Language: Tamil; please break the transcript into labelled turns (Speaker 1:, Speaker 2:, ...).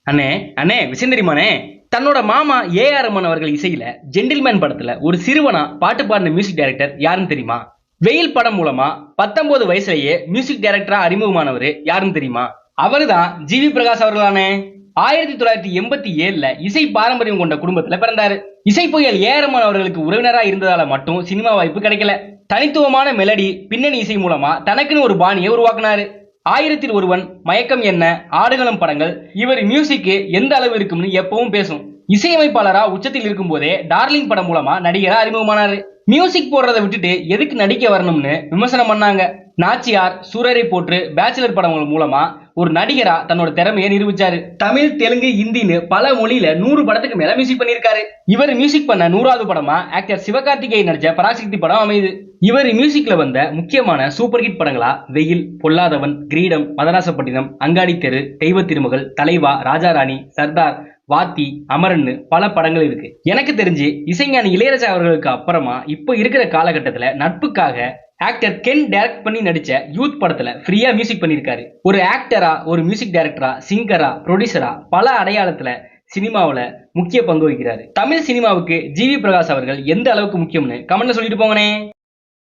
Speaker 1: அண்ணே அண்ணே விஷயம் தெரியுமாண்ணே? தன்னோட மாமா ஏஆர் ரமன் அவர்கள் இசையில ஜென்டில்மேன் படத்துல ஒரு சிறுவனா பாட்டு பாடின மியூசிக் டைரக்டர் யாருன்னு தெரியுமா? வெயில் படம் மூலமா 19 வயசுலயே மியூசிக் டைரக்டரா அறிமுகமானவர் யாருன்னு தெரியுமா? அவருதான் ஜிவி பிரகாஷ் அவர்களானே. 1987ல இசை பாரம்பரியம் கொண்ட குடும்பத்துல பிறந்தாரு. இசை புயல் ஏஆர் ரமன் அவர்களுக்கு உறவினரா இருந்ததால மட்டும் சினிமா வாய்ப்பு கிடைக்கல. தனித்துவமான மெலடி பின்னணி இசை மூலமா தனக்குன்னு ஒரு பாணியை உருவாக்குனாரு. 1000ல் ஒருவன், மயக்கம் என்ன, ஆடுகளம் படங்கள் இவர் மியூசிக்கு எந்த அளவு இருக்கும்னு எப்பவும் பேசும். இசையமைப்பாளரா உச்சத்தில் இருக்கும் போதே டார்லிங் படம் மூலமா நடிகரா அறிமுகமானாரு. மியூசிக் போடுறதை விட்டுட்டு எதுக்கு நடிக்க வரணும்னு விமர்சனம் பண்ணாங்க. நாச்சியார், சூரரை போற்று, பேச்சுலர் படங்கள் மூலமா ஒரு நடிகரா தன்னோட திறமையை நிரூபிச்சாரு. தமிழ், தெலுங்கு, ஹிந்தின்னு பல மொழியில 100 படத்துக்கு மேல மியூசிக் பண்ணிருக்காரு. இவர் மியூசிக் பண்ண 100வது படமா ஆக்டர் சிவகார்த்திகேயன் நடிச்ச பராசக்தி படம் அமையுது. இவர் மியூசிக்ல வந்த முக்கியமான சூப்பர் ஹிட் படங்களா வெயில், பொல்லாதவன், கிரீடம், மதராசப்பட்டினம், அங்காடி தெரு, தெய்வ திருமகள், தலைவா, ராஜாராணி, சர்தார், வாத்தி, அமரன்னு பல படங்கள் இருக்கு. எனக்கு தெரிஞ்சு இசைஞானி இளையராஜா அவர்களுக்கு அப்புறமா இப்ப இருக்கிற காலகட்டத்துல நட்புக்காக ஆக்டர் கென் டைரக்ட் பண்ணி நடிச்ச யூத் படத்துல ஃப்ரீயா மியூசிக் பண்ணிருக்காரு. ஒரு ஆக்டரா, ஒரு மியூசிக் டைரக்டரா, சிங்கரா, ப்ரொடியூசரா பல அடையாளத்துல சினிமாவுல முக்கிய பங்கு வகிக்கிறாரு. தமிழ் சினிமாவுக்கு ஜிவி பிரகாஷ் அவர்கள் எந்த அளவுக்கு முக்கியம்னு கமெண்ட்ல சொல்லிட்டு போங்கனே.